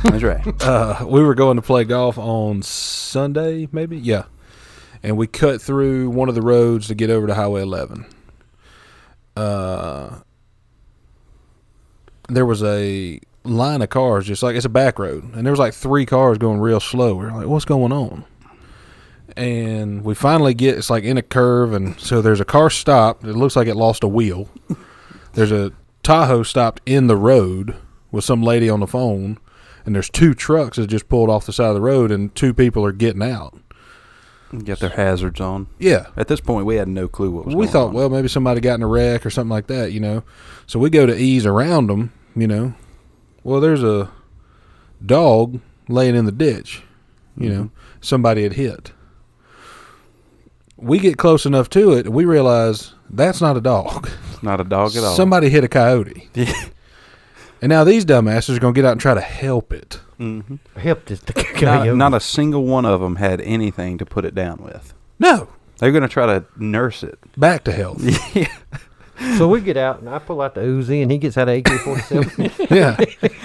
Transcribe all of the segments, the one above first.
That's right. We were going to play golf on Sunday, maybe? Yeah. And we cut through one of the roads to get over to Highway 11. There was a line of cars, just like it's a back road, and there was like 3 cars going real slow. We were like, what's going on? And we finally get, it's like in a curve, and so there's a car stopped. It looks like it lost a wheel. There's a Tahoe stopped in the road with some lady on the phone, and there's 2 trucks that just pulled off the side of the road, and 2 people are getting out. Get their hazards on. Yeah. At this point, we had no clue what was going on. We thought, well, maybe somebody got in a wreck or something like that, you know. So we go to ease around them, you know. Well, there's a dog laying in the ditch, you know. Somebody had hit. We get close enough to it, and we realize that's not a dog. It's not a dog at all. Somebody hit a coyote. Yeah. And now these dumbasses are going to get out and try to help it. Mm-hmm. Helped it. The Not a single one of them had anything to put it down with. No. They're going to try to nurse it. Back to health. Yeah. So we get out, and I pull out the Uzi, and he gets out AK-47. Yeah.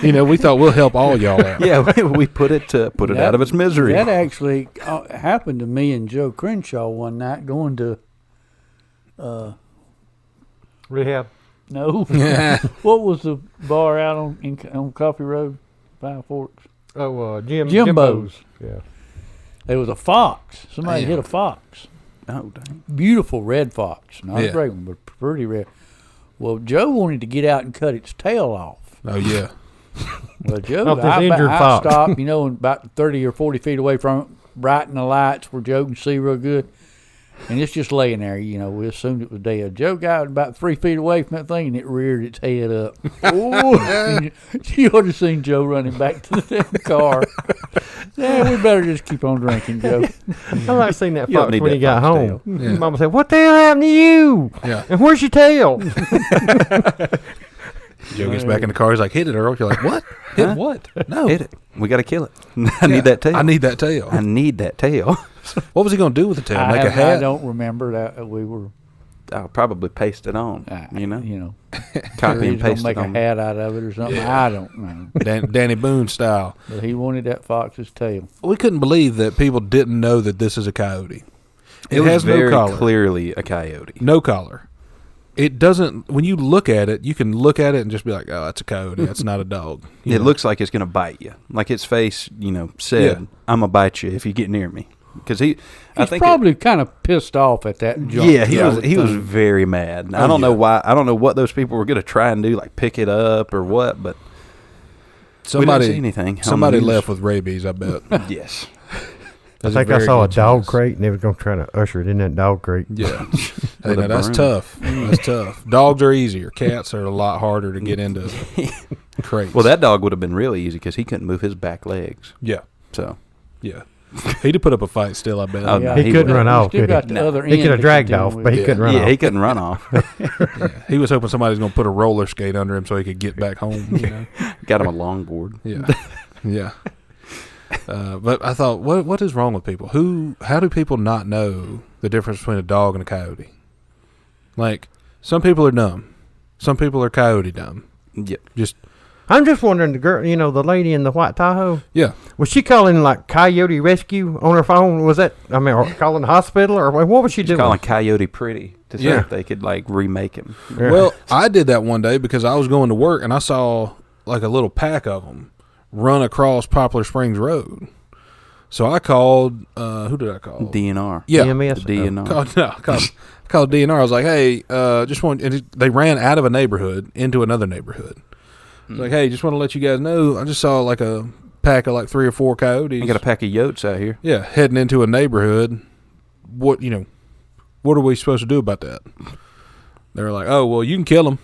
You know, we thought we'll help all y'all out. Yeah, we put it out of its misery. That actually happened to me and Joe Crenshaw one night going to Rehab. no. What was the bar out on Coffee Road, Five Forks? Oh, Jimbo's. Yeah. There was a fox. Somebody hit a fox. Oh, dang. Beautiful red fox. Not a great one, but pretty red. Well, Joe wanted to get out and cut its tail off. Oh, yeah. Well, Joe, Off this injured I fox. stopped, you know, about 30 or 40 feet away from it, brighten the lights where Joe can see real good. And it's just laying there, you know. We assumed it was dead. Joe got about 3 feet away from that thing, and it reared its head up. Oh, you ought to have seen Joe running back to the damn car. Yeah, we better just keep on drinking, Joe. I like seeing that You don't fox need when he that got fox home. tail. Yeah. Mama said, "What the hell happened to you? Yeah. And where's your tail?" Joe gets back in the car. He's like, hit it, Earl. You're like, what? Hit Huh? what? No. Hit it. We got to kill it. I need that tail. I need that tail. I need that tail. What was he going to do with the tail? Make a I hat? don't remember that we were. I'll probably paste it on. You know, Sure copy and he's gonna paste make it a on. hat out of it or something. I don't know. Danny Boone style. But he wanted that fox's tail. We couldn't believe that people didn't know that this is a coyote. It was has no very collar. clearly a coyote. No collar. It doesn't, when you look at it, you can look at it and just be like, oh, that's a coyote. That's not a dog. You It know? looks like it's going to bite you. Like its face, said, Yeah. I'm going to bite you if you get near me. Because I He's think probably kind of pissed off at that junk. he was very mad. I don't know why. I don't know what those people were going to try and do, like pick it up or what, but we didn't see anything. on Somebody the news. left with rabies, I bet. Yes. I think I saw a dog crate, and they were going to try to usher it in that dog crate. Yeah. Hey, With now a that's broom. tough. That's tough. Dogs are easier. Cats are a lot harder to get into crates. Well, that dog would have been really easy because he couldn't move his back legs. Yeah. So Yeah. He'd have put up a fight still, I bet. Oh, Yeah, no, He couldn't run off, Still could got he? the other He end could have to dragged contend off, with. but he couldn't run off. he couldn't run off. Yeah. He was hoping somebody was going to put a roller skate under him so he could get back home. You know? Got him a longboard. Yeah. Yeah. But I thought, what is wrong with people? How do people not know the difference between a dog and a coyote? Like, some people are dumb. Some people are coyote dumb. Yep. I'm just wondering, the girl, the lady in the white Tahoe, Yeah. was she calling like Coyote Rescue on her phone? Was that, or calling the hospital, or what was she doing? Calling Coyote Pretty to see Yeah. if they could like remake him. Yeah. Well, I did that one day because I was going to work and I saw like a little pack of them run across Poplar Springs Road. So I called, who did I call? DNR. Yeah. EMS? The DNR. Called DNR. I was like, hey, and they ran out of a neighborhood into another neighborhood. I was like, hey, just want to let you guys know, I just saw like a pack of like 3 or 4 coyotes. I got a pack of yotes out here. Yeah, heading into a neighborhood. What are we supposed to do about that? They were like, oh, well, you can kill them.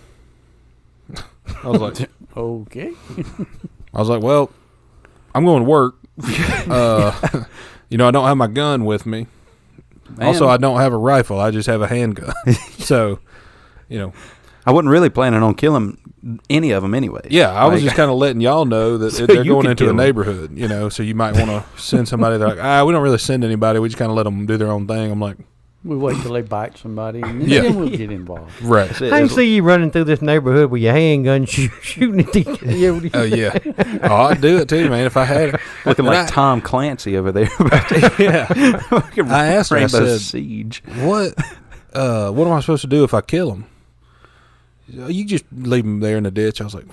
I was like, Okay. I was like, well, I'm going to work. I don't have my gun with me. Man, Also, I don't have a rifle. I just have a handgun. So, I wasn't really planning on killing any of them anyway. yeah, I was Like- just kind of letting y'all know that So they're you going could into kill a 'em. neighborhood, so you might want to send somebody. They're like, we don't really send anybody. We just kind of let them do their own thing. I'm like, We wait till they bite somebody, and then we'll get involved. Right. I can see you running through this neighborhood with your handgun shooting at the coyote. Oh, yeah. Oh, I'd do it too, man, if I had it. Looking like Tom Clancy over there. Yeah. I asked her, I said, Siege. what am I supposed to do if I kill him? You just leave him there in the ditch. I was like,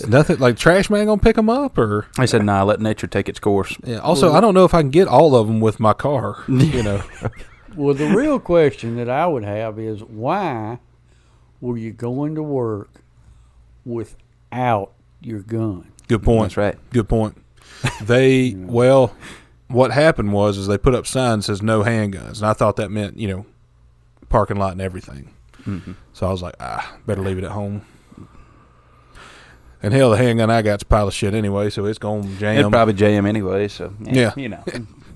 nothing, like trash man gonna pick him up, or? I said, nah, let nature take its course. Yeah. Also, I don't know if I can get all of them with my car, you know. Well, the real question that I would have is, why were you going to work without your gun? Good point. That's right. Good point. They, well, what happened was they put up signs that says no handguns, and I thought that meant, you know, parking lot and everything. Mm-hmm. So I was like, better leave it at home. And hell, the handgun I got's a pile of shit anyway, so it's going to jam. It'd probably jam anyway, so, yeah. You know.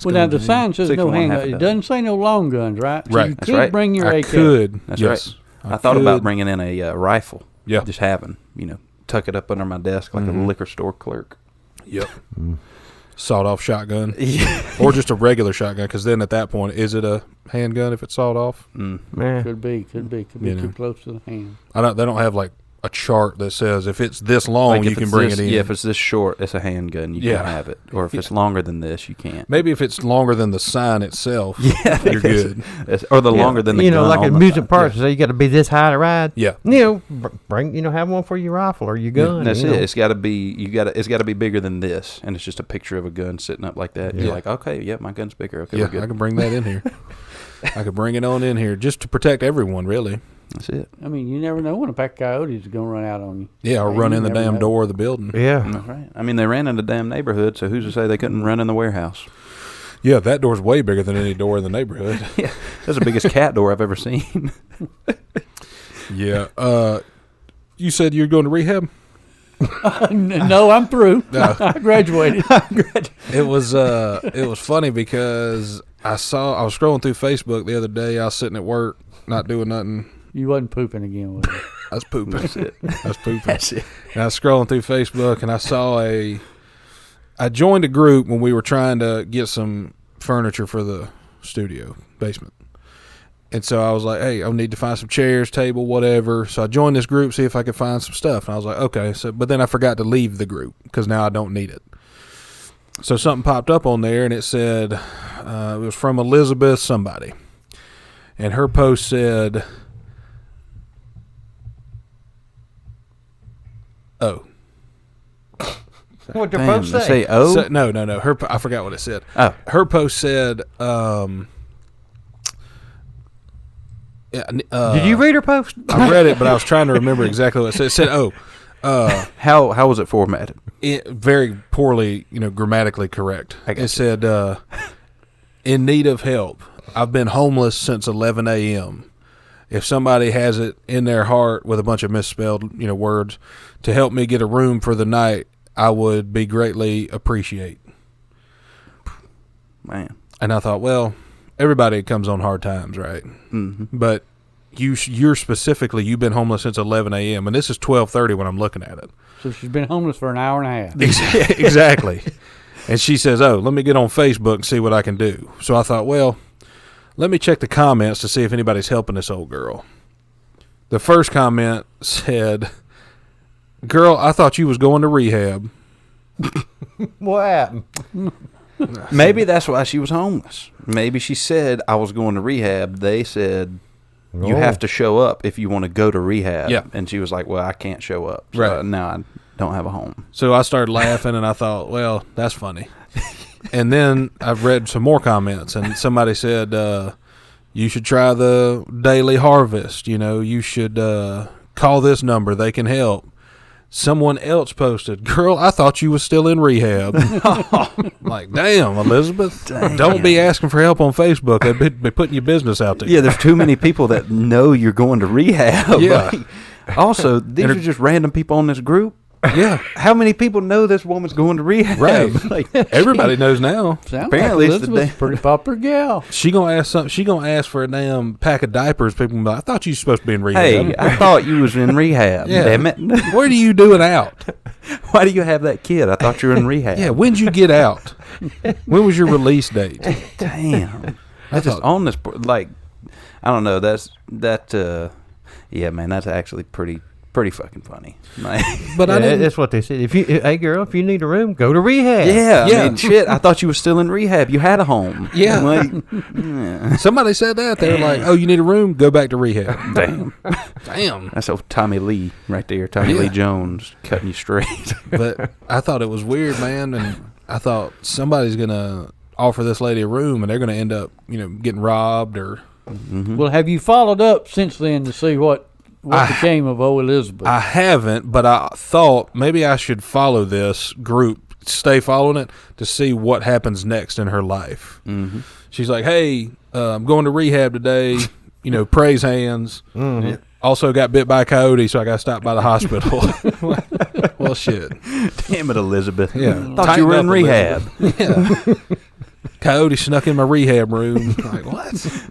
Well, now the sign says no handgun. It doesn't say no long guns, right? So right. you could bring your AK. Could. That's yes. right. I thought about bringing in a rifle. Yeah. Just having, you know, tuck it up under my desk like a liquor store clerk. Yep. Sawed-off shotgun. Or just a regular shotgun, because then at that point, is it a handgun if it's sawed off? Could be too close to the hand. They don't have, like, a chart that says if it's this long, like you can bring it in. Yeah, if it's this short, it's a handgun. You can have it. Or if it's longer than this, you can't. Maybe if it's longer than the sign itself, you're good. Or the longer than the gun. Like amusement parks, so you got to be this high to ride. Yeah. Bring, have one for your rifle or your gun. That's it. It's got to be, it's got to be bigger than this. And it's just a picture of a gun sitting up like that. Yeah. You're like, okay, my gun's bigger. Okay, yeah, we're good. I can bring that in here. I could bring it on in here just to protect everyone, really. That's it. I mean, you never know when a pack of coyotes is going to run out on you. Yeah, or run in the damn door of the building. Yeah. That's right. I mean, they ran in the damn neighborhood, so who's to say they couldn't run in the warehouse? Yeah, that door's way bigger than any door in the neighborhood. Yeah, that's the biggest cat door I've ever seen. Yeah. You said you're going to rehab? No, I'm through. No. I graduated. It was funny because I was scrolling through Facebook the other day. I was sitting at work, not doing nothing. You wasn't pooping again, was you? I was pooping. That's it. I was pooping. That's it. And I was scrolling through Facebook, and I saw I joined a group when we were trying to get some furniture for the studio basement. And so I was like, hey, I need to find some chairs, table, whatever. So I joined this group, see if I could find some stuff. And I was like, okay. But then I forgot to leave the group because now I don't need it. So something popped up on there, and it said, it was from Elizabeth somebody. And her post said, oh. What did her post say? Oh? So, no. I forgot what it said. Oh. Her post said, did you read her post? I read it, but I was trying to remember exactly what it said. It said, how was it formatted? Very poorly, grammatically correct. It said, in need of help. I've been homeless since 11 a.m. If somebody has it in their heart with a bunch of misspelled, words to help me get a room for the night, I would be greatly appreciate. Man. And I thought, well, everybody comes on hard times, right? Mm-hmm. But you're specifically, you've been homeless since 11 a.m., and this is 12:30 when I'm looking at it. So she's been homeless for an hour and a half. Exactly. And she says, oh, let me get on Facebook and see what I can do. So I thought, well, let me check the comments to see if anybody's helping this old girl. The first comment said, girl, I thought you was going to rehab. What happened? Maybe that's why she was homeless. Maybe she said, I was going to rehab. They said, you have to show up if you want to go to rehab. Yeah. And she was like, well, I can't show up. So right. now I don't have a home. So I started laughing, and I thought, well, that's funny. And then I've read some more comments, and somebody said, you should try the daily harvest. You should call this number. They can help. Someone else posted, girl, I thought you was still in rehab. Like, damn, Elizabeth. Damn. Don't be asking for help on Facebook. They'd be putting your business out there. Yeah, there's too many people that know you're going to rehab. Yeah. Also, these are just random people on this group. Yeah. How many people know this woman's going to rehab? Right. Like, everybody knows now. Sounds apparently like it's the Elizabeth's a pretty popular gal. She gonna ask something. She gonna ask for a damn pack of diapers. People gonna be like, I thought you were supposed to be in rehab. hey, I thought you was in rehab. Yeah. Damn it. Where do you do it out? Why do you have that kid? I thought you were in rehab. Yeah, when'd you get out? When was your release date? Damn. That's just on this, like, I don't know. Yeah, man, that's actually pretty fucking funny. Like, but that's what they said. Hey girl, if you need a room, go to rehab. Yeah. I mean, shit. I thought you were still in rehab. You had a home. Yeah. Like, Somebody said that. They were like, "Oh, you need a room? Go back to rehab." Damn. That's old Tommy Lee right there. Tommy Lee Jones cutting you straight. But I thought it was weird, man, and I thought somebody's gonna offer this lady a room, and they're gonna end up, getting robbed or. Mm-hmm. Well, have you followed up since then to see what became of old Elizabeth? I haven't, but I thought maybe I should follow this group, stay following it to see what happens next in her life. Mm-hmm. She's like, "Hey, I'm going to rehab today. Praise hands. Mm-hmm. Also got bit by a coyote, so I got to stop by the hospital." Well, shit. Damn it, Elizabeth. Yeah. Thought you were in rehab. Yeah. Coyote snuck in my rehab room. Like, what?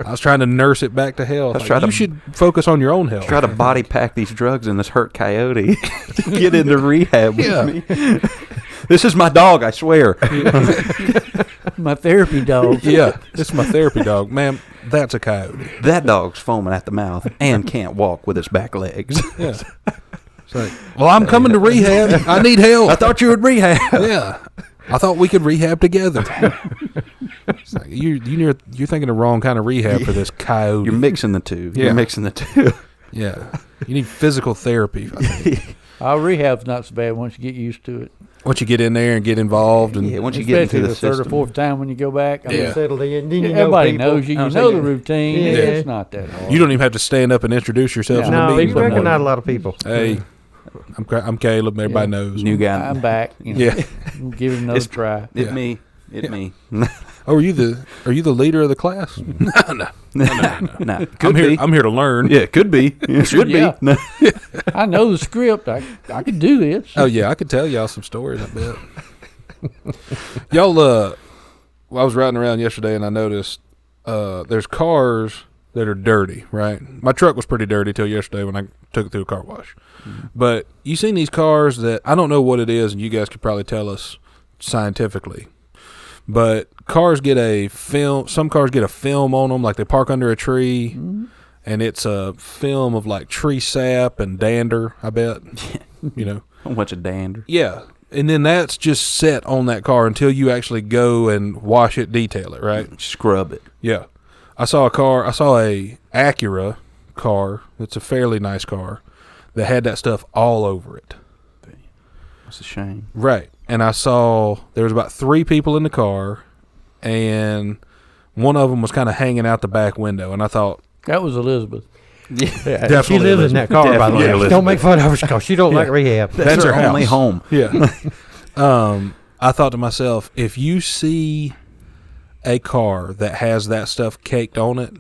I was trying to nurse it back to health. You should focus on your own health. Try to body pack these drugs in this hurt coyote to get into rehab with me. This is my dog, I swear. My therapy dog. Yeah, this is my therapy dog. Ma'am, that's a coyote. That dog's foaming at the mouth and can't walk with its back legs. Yeah. It's like, well, I'm coming to rehab. I need help. I thought you would rehab. Yeah. I thought we could rehab together. It's like, you're thinking the wrong kind of rehab for this coyote. You're mixing the two. Yeah. You're mixing the two. Yeah. You need physical therapy, I think. Our rehab's not so bad once you get used to it. Once you get in there and get involved. And once you get into the third system. or fourth time when you go back. I mean, Settled in. Then everybody know knows you. You know the routine. Yeah. It's not that hard. you don't even have to stand up and introduce yourself. Yeah. in the No, meeting you anymore. recognize a lot of people. Hey, I'm Caleb. Everybody knows. New guy. I'm back. Yeah. Give it another try. It's me. Me. Oh, are you the leader of the class? No. No. Could be. I'm here to learn. Yeah, could be. Should Yeah. be. No. I know the script. I could do this. Oh yeah, I could tell y'all some stories. I bet. Y'all, well, I was riding around yesterday and I noticed there's cars that are dirty. Right, my truck was pretty dirty till yesterday when I took it through a car wash. Mm-hmm. But you seen these cars that I don't know what it is, and you guys could probably tell us scientifically. But cars get a film. Some cars get a film on them, like they park under a tree, and it's a film of like tree sap and dander. I bet. A bunch of dander. Yeah, and then that's just set on that car until you actually go and wash it, detail it, right? Scrub it. Yeah, I saw a Acura car. It's a fairly nice car that had that stuff all over it. That's a shame. Right. And I saw there was about 3 people in the car, and one of them was kind of hanging out the back window. And I thought, That was Elizabeth. Yeah, Definitely she lives in that car, by the way. Definitely Don't make fun of her because she don't like rehab. That's her only home. yeah. I thought to myself, if you see a car that has that stuff caked on it,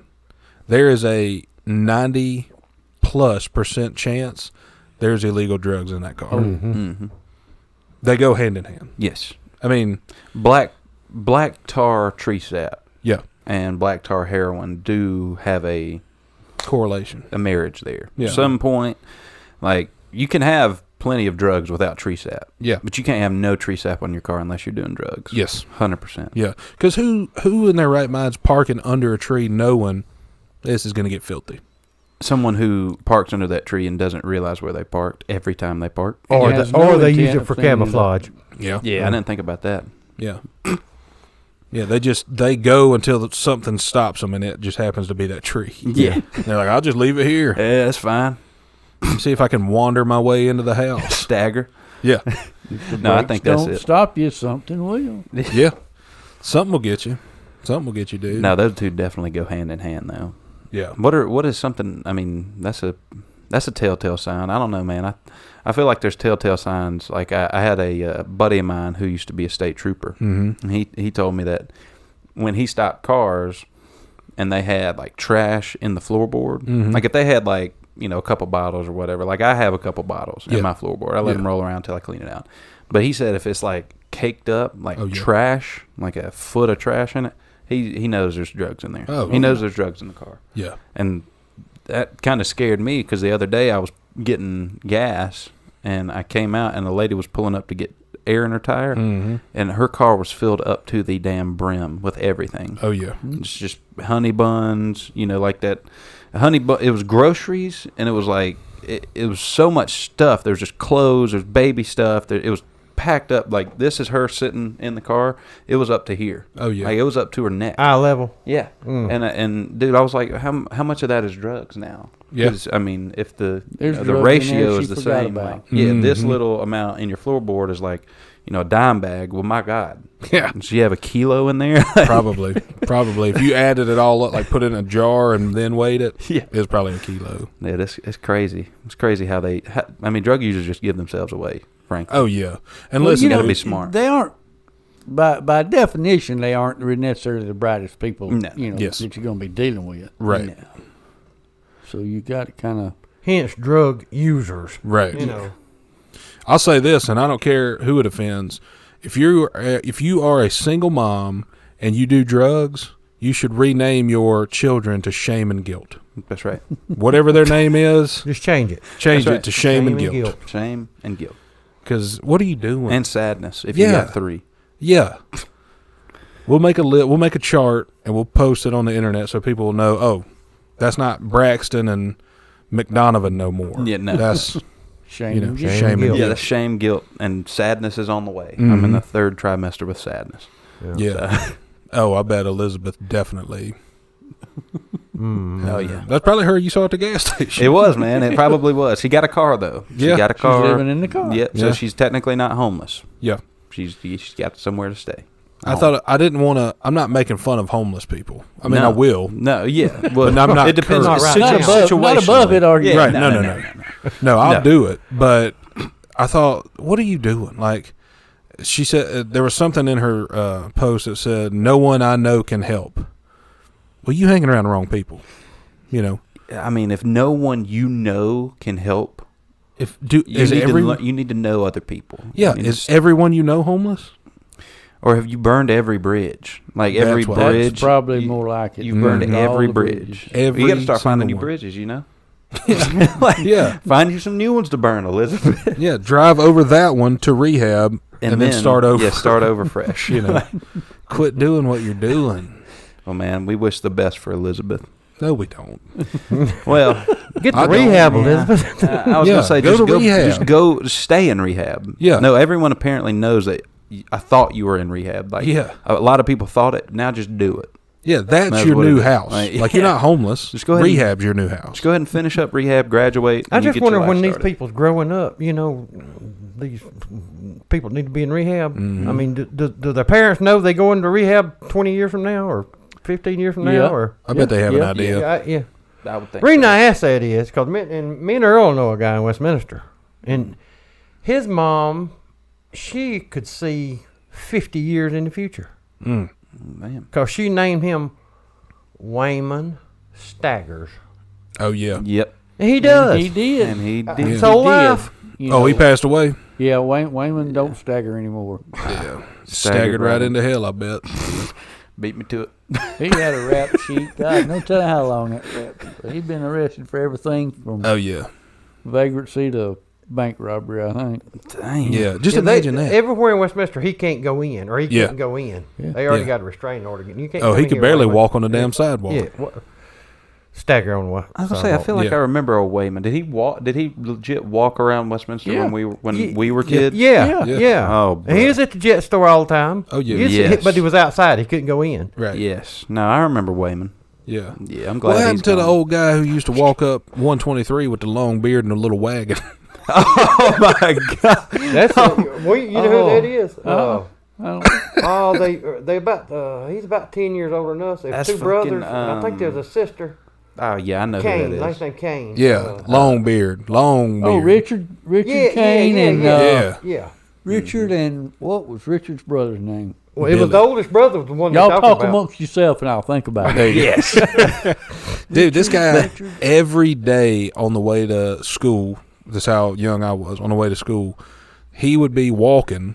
there is a 90+% chance there's illegal drugs in that car. Mm-hmm. Mm-hmm. They go hand in hand. Yes. I mean, Black tar tree sap yeah, and black tar heroin do have a correlation. marriage there. Yeah. Some point, like, you can have plenty of drugs without tree sap. Yeah. But you can't have no tree sap on your car unless you're doing drugs. Yes. 100%. Yeah. Because who in their right mind's parking under a tree knowing this is going to get filthy? Someone who parks under that tree and doesn't realize where they parked every time they park. Or, has they no use intent it of for cleaning it up. camouflage. Yeah. Yeah, I didn't think about that. Yeah. Yeah, they go until something stops them, and it just happens to be that tree. Yeah. They're like, I'll just leave it here. Yeah, that's fine. See if I can wander my way into the house. Stagger. Yeah. No, I think that's Don't it. stop you. Something will. Yeah. Something will get you. Something will get you, dude. No, those two definitely go hand in hand, though. Yeah. What is something? I mean, that's a telltale sign. I don't know, man. I feel like there's telltale signs. Like I had a buddy of mine who used to be a state trooper. Mm-hmm. And he told me that when he stopped cars and they had like trash in the floorboard, Mm-hmm. like if they had like, a couple bottles or whatever, like I have a couple bottles in my floorboard. I let them roll around till I clean it out. But he said if it's like caked up, like trash, like a foot of trash in it, he knows there's drugs in there. Oh, he knows there's drugs in the car. Yeah. And that kind of scared me because the other day I was getting gas and I came out and a lady was pulling up to get air in her tire, and her car was filled up to the damn brim with everything. Oh yeah, it's just honey buns, like that. It was groceries, and it was like it was so much stuff. There's just clothes, there's baby stuff. It was packed up. Like, this is her sitting in the car. It was up to here. Oh yeah, like it was up to her neck, eye level. Yeah. And dude, I was like, how much of that is drugs now? Yeah, I mean, if the drugs ratio is the same, like, this little amount in your floorboard is like, a dime bag. Well, my God, does she have a kilo in there? probably. If you added it all up, like put it in a jar and then weighed it, it's probably a kilo. Yeah, it's crazy. It's crazy how drug users just give themselves away. Frankly. Oh yeah, and listen, you got to be smart. They aren't, by definition, they aren't necessarily the brightest people. No. That you're going to be dealing with. Right. No. So you got to kind of. Hence, drug users. Right. I'll say this, and I don't care who it offends. If you are a single mom and you do drugs, you should rename your children to Shame and Guilt. That's right. Whatever their name is, just change it. Change it to Shame and Guilt. Shame and guilt. Because what are you doing? And sadness. If you got 3. Yeah. We'll make a chart and we'll post it on the internet so people will know. Oh, that's not Braxton and McDonovan no more. Yeah, no. That's shame and guilt. Shame and guilt. Yeah, the shame, guilt, and sadness is on the way. I'm in the 3rd trimester with sadness. Yeah. So. Oh, I bet Elizabeth definitely. Oh yeah, that's probably her you saw at the gas station. It was, man. It probably was. She got a car though. She got a car. She's living in the car. Yeah, so she's technically not homeless. Yeah, she's got somewhere to stay. I thought I didn't want to. I'm not making fun of homeless people. I mean, I will. No, yeah, well, but I'm not. It depends. Not above it. Are you? Right? No, I'll do it. But I thought, what are you doing? Like, she said there was something in her post that said, "No one I know can help." Well, you hanging around the wrong people. I mean, if no one you know can help, you need to know other people. Yeah, is everyone you know homeless? Or have you burned every bridge? Like every bridge, that's probably more like it. You've burned every bridge. You got to start finding new bridges. Find you some new ones to burn, Elizabeth. Yeah, drive over that one to Rehab and then start over. Yeah, start over fresh. Quit doing what you're doing. Oh man, we wish the best for Elizabeth. No, we don't. Well, get to rehab, Elizabeth. I was going to say, just stay in rehab. Yeah. No, everyone apparently knows that. I thought you were in rehab. Like, a lot of people thought it. Now just do it. Yeah, that's your new house. Like, you're not homeless. Just go ahead. Rehab's your new house. Just go ahead and finish up rehab, graduate. I just wonder when these people's growing up, these people need to be in rehab. I mean, do their parents know they go into rehab 20 years from now or 15 years from now? Or I bet they have an idea. Yeah. I would think. The reason I ask that is because me and Earl know a guy in Westminster, and his mom, she could see 50 years in the future. Because she named him Wayman Staggers. Oh, yeah. Yep. And he does. He did. And he did. His whole life. He passed away? Yeah, Wayman don't stagger anymore. Yeah. Staggered right into hell, I bet. Beat me to it. He had a rap sheet. God, no telling how long that rap sheet. He'd been arrested for everything from Vagrants to bank robbery, I think. Dang. Yeah, just imagine that. Everywhere in Westminster, he can't go in, or he couldn't go in. Yeah. They already got a restraining order. You can't. He could barely walk on the damn sidewalk. Yeah. Stagger on what? I was gonna say, I feel like I remember a Wayman. Did he walk? Did he legit walk around Westminster when we were kids? Yeah. Oh, and he was at the jet store all the time. Oh yeah. Yes. But he was outside. He couldn't go in. Right. Yes. No, I remember Wayman. Yeah. Yeah. I'm glad. What happened to the old guy who used to walk up 123 with the long beard and a little wagon? Oh my God! That's you know who that is? They about he's about 10 years older than us. There's 2 brothers. And I think there's a sister. Oh yeah, I know Kane, who that is. last name Kane. Yeah, long beard. Oh, Richard Kane yeah. Richard and what was Richard's brother's name? Well, it was the oldest brother, the one y'all talk amongst yourself, and I'll think about it. Yes, dude, this guy every day on the way to school. This is how young I was. On the way to school, he would be walking,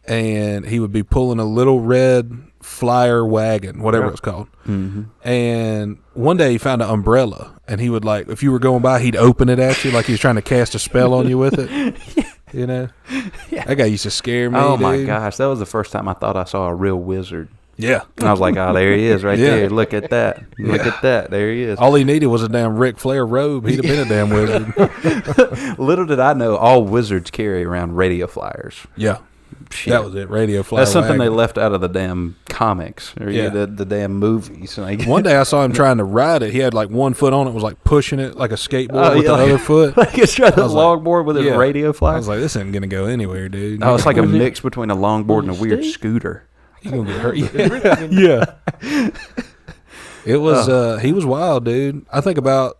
and he would be pulling a little red flyer wagon, whatever it's called. Mm-hmm. And one day he found an umbrella, and he would if you were going by, he'd open it at you like he was trying to cast a spell on you with it. You know, Yeah. that guy used to scare me. Oh my dude. gosh, that was the first time I thought I saw a real wizard. Yeah, And I was like, oh, there he is right Yeah. there. Look at that. Look at that. There he is. all he needed was a damn Ric Flair robe. He'd have been a damn wizard. Little did I know, all wizards carry around radio flyers. Yeah, Shit. that was it. Radio Fly. That's something they Wagon. left out of the damn comics or Yeah. the damn movies. Like, One day I saw him trying to ride it. He had like one foot on it, was like pushing it like a skateboard with the like, other foot. like it's got a was like, longboard with his yeah. radio I flyer. was like, this ain't gonna go anywhere, dude. Oh, it's like a Was it- mix between a longboard and a weird Steve? scooter. You gonna get hurt? Yeah. It was. He was wild, dude. I think about.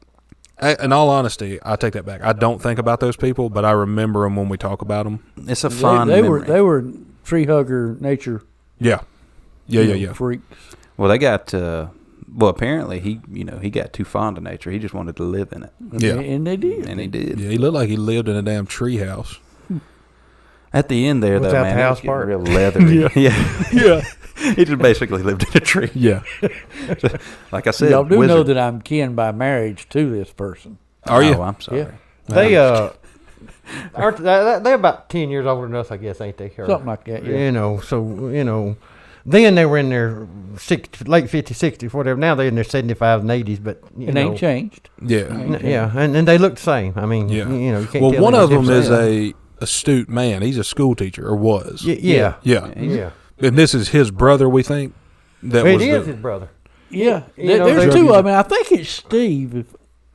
In all honesty, I take that back. I don't think about those people, but I remember them when we talk about them. It's a fun They memory. were tree hugger nature. Yeah. Yeah. Freaks. Well, they got. Well, apparently he got too fond of nature. He just wanted to live in it, Yeah. And they did. and he did. Yeah, he looked like he lived in a damn tree house. At the end there, though, Without man, the it house was getting part. real leathery. Yeah. He just basically lived in a tree. Yeah. Like I said, Y'all do wizard. know that I'm kin by marriage to this person. Are you? Oh, I'm sorry. Yeah. They aren't they're about 10 years older than us, I guess, ain't they? Or, Something like that, yeah. You know, so then they were in their late 50s, 60s, whatever. Now they're in their 75s and 80s, but you It know, ain't changed. Yeah. yeah, and they look the same. I mean, Yeah. you can't Well, tell one any of them is difference. a astute man. He's a school teacher, or was. Yeah. Yeah. And this is his brother, we think. That It was is the, his brother. Yeah. You know, There's they're- two of them. I think it's Steve.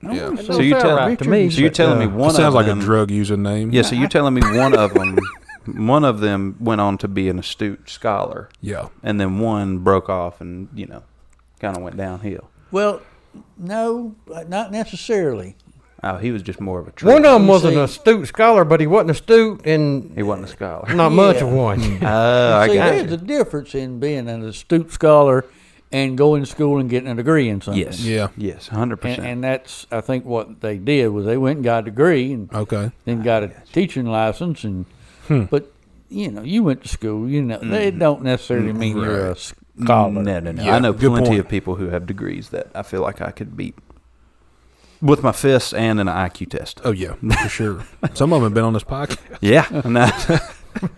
Yeah. That So don't you sound tell- right to me. So you're but, telling me one It sounds of like them, a drug using name. Yeah, so you're telling me one of them went on to be an astute scholar, Yeah. and then one broke off and kind of went downhill. Well, no, not necessarily. Oh, he was just more of a tree. One of them You was an see- astute scholar, but he wasn't astute and He wasn't a scholar. not much Yeah. of one. Oh, I See, got there's you. a difference in being an astute scholar and going to school and getting a degree in something. Yes. Yeah. Yes, 100%. And that's, I think, what they did was they went and got a degree and Okay. then got a teaching license. And but you went to school. They don't necessarily mean you're a scholar. No. Yeah, I know good plenty point. of people who have degrees that I feel like I could beat with my fists and an IQ test. Oh, yeah, for sure. Some of them have been on this podcast. Yeah. No.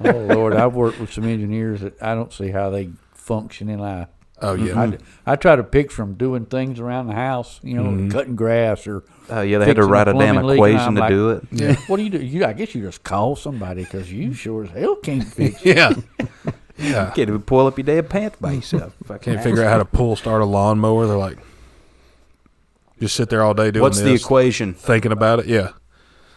Oh Lord, I've worked with some engineers that I don't see how they function in life. Oh, yeah. I try to picture them doing things around the house, cutting grass or. Yeah, they had to fixing write a damn plumbing leak, and equation I'm to like, do it. Yeah. What do you do? I guess you just call somebody because you sure as hell can't fix it. Yeah. Yeah. Can't even pull up your damn pants by yourself. Can't figure out how to start a lawnmower. They're like, just sit there all day doing What's this. the equation? Thinking about it, yeah.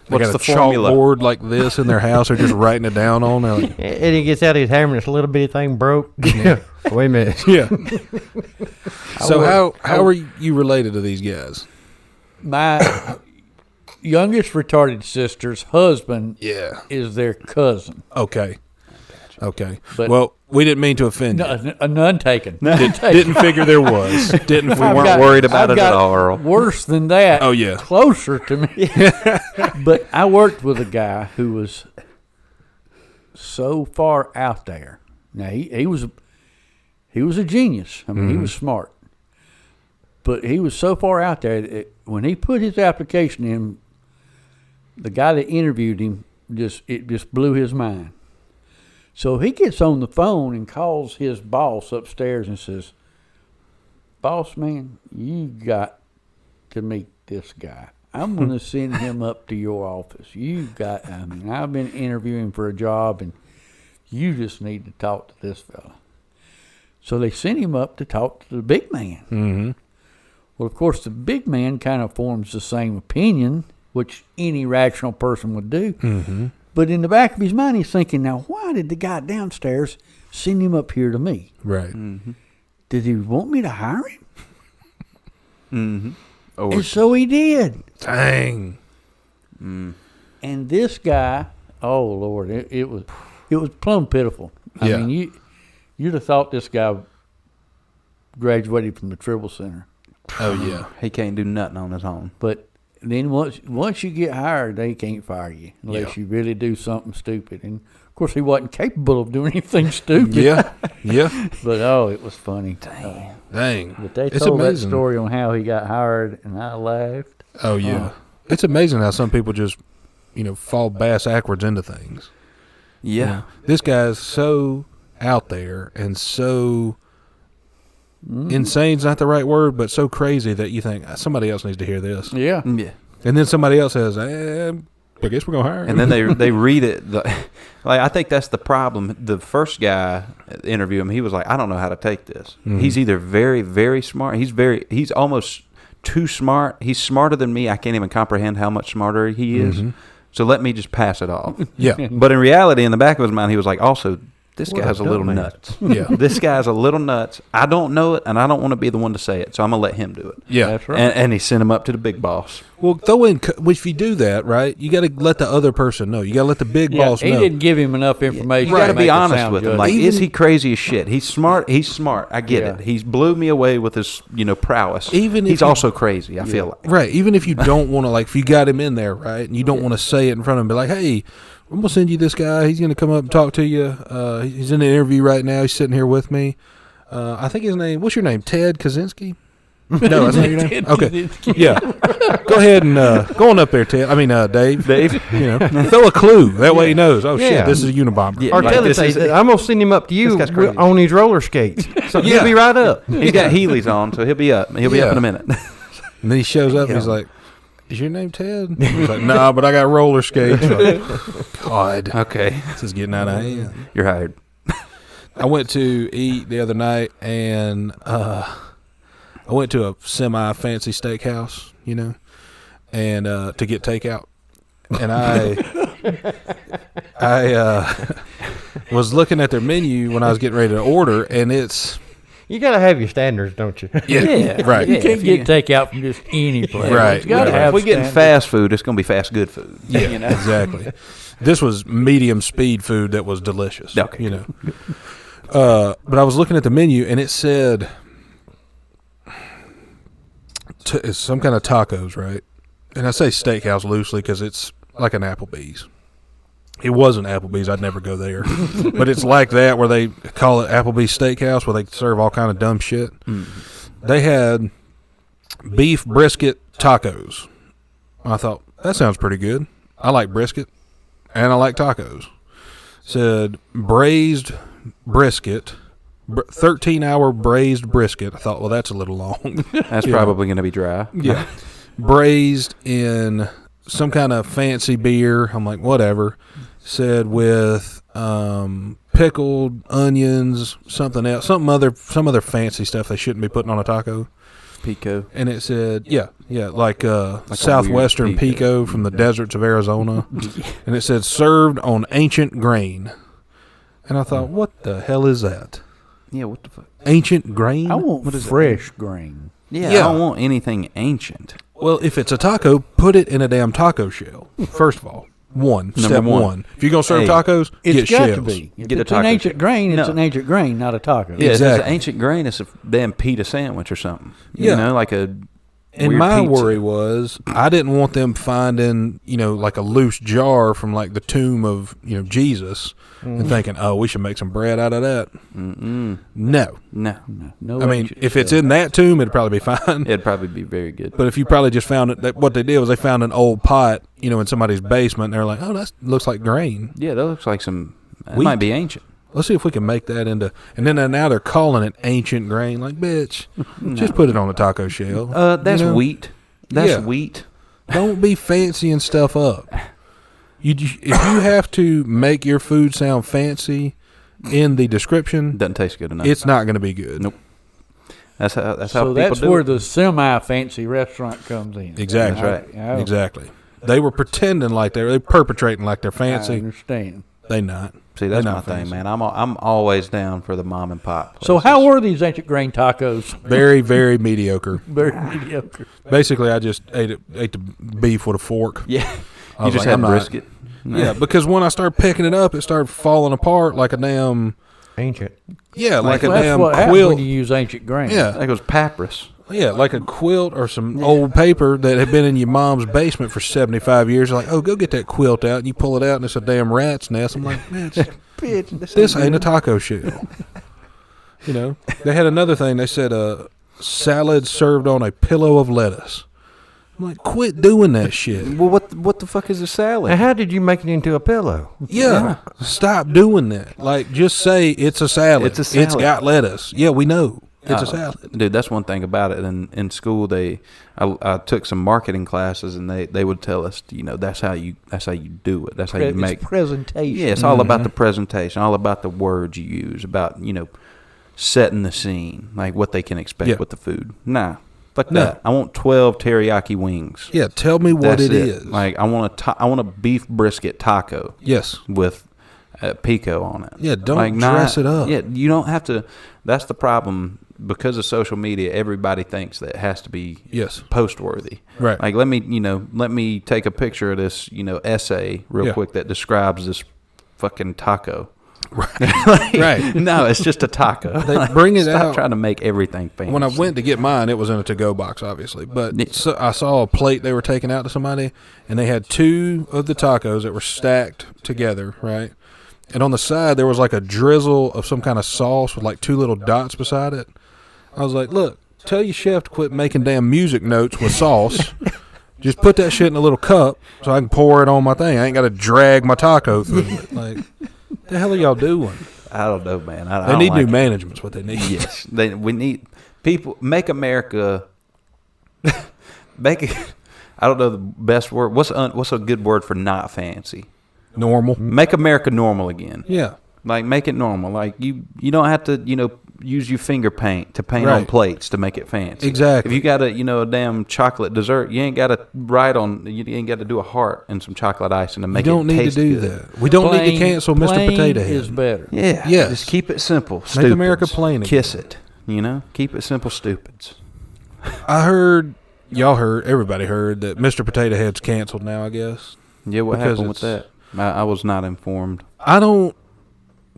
They What's got the a formula? chalkboard like this in their house. They're just writing it down on. They're like, And he gets out his hammer and this little bitty thing broke. Wait a minute. yeah. So how are you related to these guys? My youngest retarded sister's husband Yeah. is their cousin. Okay. Okay. But- Well, we didn't mean to offend you. None taken. Didn't figure there was. Didn't. We weren't worried about I've it at got all, Earl. Worse than that. Oh, yeah. Closer to me. But I worked with a guy who was so far out there. Now he was a genius. I mean, he was smart. But he was so far out there that when he put his application in, the guy that interviewed him it just blew his mind. So he gets on the phone and calls his boss upstairs and says, "Boss man, you got to meet this guy. I'm going to send him up to your office. I've been interviewing for a job and you just need to talk to this fella." So they sent him up to talk to the big man. Mm-hmm. Well, of course, the big man kind of forms the same opinion, which any rational person would do. Mm-hmm. But in the back of his mind, he's thinking, now, why did the guy downstairs send him up here to me? Right. Mm-hmm. Did he want me to hire him? Mm-hmm. Or And so he did. Dang. mm. And this guy, oh, Lord, it was plumb pitiful. I Yeah. mean, you'd have thought this guy graduated from the Tribble Center. Oh, yeah. He can't do nothing on his own. But then once you get hired, they can't fire you unless you really do something stupid. And of course, he wasn't capable of doing anything stupid. Yeah. Yeah. But it was funny. Dang. But they It's told that amazing. story on how he got hired, and I laughed. Oh, yeah. It's amazing how some people just fall bass backwards into things. Yeah. This guy's so out there and so insane's not the right word, but so crazy that you think somebody else needs to hear this. Yeah. Yeah. And then somebody else says, I guess we're going to hire him. And then they read it. Like, I think that's the problem. The first guy interviewed him. He was like, I don't know how to take this. Mm-hmm. He's either very, very smart. He's almost too smart. He's smarter than me. I can't even comprehend how much smarter he is. Mm-hmm. So let me just pass it off. Yeah. But in reality, in the back of his mind, he was like, also, this guy's a little nuts. Yeah. This guy's a little nuts. I don't know it, and I don't want to be the one to say it, so I'm going to let him do it. Yeah. That's right. And he sent him up to the big boss. Well, if you do that, right, you got to let the other person know. You got to let the big boss know. He didn't give him enough information. You got to be honest with good. him. Like, is he crazy as shit? He's smart. I get it. He blew me away with his, prowess. He's also crazy, I feel like. Right. Even if you don't want to, like, if you got him in there, right, and you don't want to say it in front of him, be like, hey, I'm going to send you this guy. He's going to come up and talk to you. He's in an interview right now. He's sitting here with me. I think his name, what's your name, Ted Kaczynski? No, that's not your name? Okay. Yeah. Go ahead and go on up there, Ted. I mean, Dave. Throw a clue. That way he knows. Oh, shit, this is a Unabomber. Yeah, or tell him, I'm going to send him up to you on these roller skates. So he'll be right up. He's got Heelys on, so he'll be up. He'll be up in a minute. And then he shows up and he's like, is your name Ted? He's like, nah, but I got roller skates. Like, God. Okay. This is getting out of hand. You're hired. I went to eat the other night, and I went to a semi-fancy steakhouse, and to get takeout. And I was looking at their menu when I was getting ready to order, and it's... You got to have your standards, don't you? Yeah, right. You can't get takeout from just any place. Right. You gotta have if we're getting fast food, it's going to be fast good food. Yeah, exactly. This was medium speed food that was delicious. Okay. But I was looking at the menu, and it said it's some kind of tacos, right? And I say steakhouse loosely because it's like an Applebee's. It wasn't Applebee's. I'd never go there. But it's like that where they call it Applebee's Steakhouse where they serve all kind of dumb shit. Mm. They had beef brisket tacos. I thought, that sounds pretty good. I like brisket, and I like tacos. Said braised brisket, 13-hour braised brisket. I thought, well, that's a little long. That's probably going to be dry. Yeah. Braised in some kind of fancy beer. I'm like, whatever. Said with pickled onions, something else, some other fancy stuff they shouldn't be putting on a taco. Pico. And it said, like southwestern pico from the deserts of Arizona. And it said served on ancient grain. And I thought, what the hell is that? Yeah, what the fuck? Ancient grain? I want fresh grain. Yeah, I don't want anything ancient. Well, if it's a taco, put it in a damn taco shell, first of all. Step one. If you're going to serve tacos, it's get got shells. to be. If it's an ancient grain, it's an ancient grain, not a taco. Yeah, exactly. If it's an ancient grain, it's a damn pita sandwich or something. Yeah. Like a And my worry was I didn't want them finding, like a loose jar from like the tomb of, Jesus and thinking, oh, we should make some bread out of that. Mm-mm. No. I mean, if it's in that tomb, it'd probably be fine. It'd probably be very good. But if you probably just found it, what they did was they found an old pot, in somebody's basement. And they're like, oh, that looks like grain. Yeah, that looks like it might be ancient. Let's see if we can make that into, and then now they're calling it ancient grain. Like, bitch, just put it on a taco shell. That's wheat. That's wheat. Don't be fancying stuff up. If you have to make your food sound fancy in the description, doesn't taste good enough. It's not going to be good. Nope. That's how people do it. So that's where the semi-fancy restaurant comes in. Exactly. That's right. Exactly. They were pretending like they're perpetrating like they're fancy. I understand. They not. See, that's my thing, man. I'm always down for the mom and pop places. So how were these ancient grain tacos? Very, very mediocre. Very mediocre. Basically, I just ate the beef with a fork. Yeah. You just had brisket. Yeah, because when I started picking it up, it started falling apart like a damn... Ancient. Yeah, like a that's damn what quilt. When you use ancient grain. Yeah. That goes papyrus. Yeah, like a quilt or some old paper that had been in your mom's basement for 75 years. Like, oh, go get that quilt out. And you pull it out, and it's a damn rat's nest. I'm like, man, bitch, this ain't a taco shell. They had another thing. They said salad served on a pillow of lettuce. I'm like, quit doing that shit. Well, what the fuck is a salad? And how did you make it into a pillow? Yeah. Stop doing that. Like, just say it's a salad. It's a salad. It's got lettuce. Yeah, we know. It's a salad. Dude, that's one thing about it. In school, I took some marketing classes, and they would tell us, that's how you do it. That's how you make presentation. Yeah, it's all about the presentation, all about the words you use, about setting the scene, like what they can expect with the food. Nah, fuck that. I want 12 teriyaki wings. Yeah, tell me what it is. Like I want a beef brisket taco. Yes, with pico on it. Yeah, don't dress it up. Yeah, you don't have to. That's the problem. Because of social media, everybody thinks that it has to be post worthy. Right. Like let me take a picture of this, essay real quick that describes this fucking taco. Right. Right. No, it's just a taco. They bring it out. Stop trying to make everything fancy. When I went to get mine, it was in a to-go box, obviously. But so I saw a plate they were taking out to somebody, and they had 2 of the tacos that were stacked together, right? And on the side, there was like a drizzle of some kind of sauce with like 2 little dots beside it. I was like, look, tell your chef to quit making damn music notes with sauce. Just put that shit in a little cup so I can pour it on my thing. I ain't got to drag my taco through it. Like, what the hell are y'all doing? I don't know, man. They need new management's what they need. Yes. We need people, make America, I don't know the best word. What's a good word for not fancy? Normal. Make America normal again. Yeah. Like, make it normal. Like, you don't have to, use your finger paint to paint on plates to make it fancy. Exactly. If you got a damn chocolate dessert, you ain't got to you ain't got to do a heart and some chocolate icing to make it taste good. You don't need to do that. We don't need to cancel Mr. Potato Head. Is better. Yeah. Yes. Just keep it simple. Make Stupids. America plain again. Kiss it. Keep it simple, stupids. I heard, everybody heard that Mr. Potato Head's canceled now, I guess. Yeah, what happened with that? I was not informed.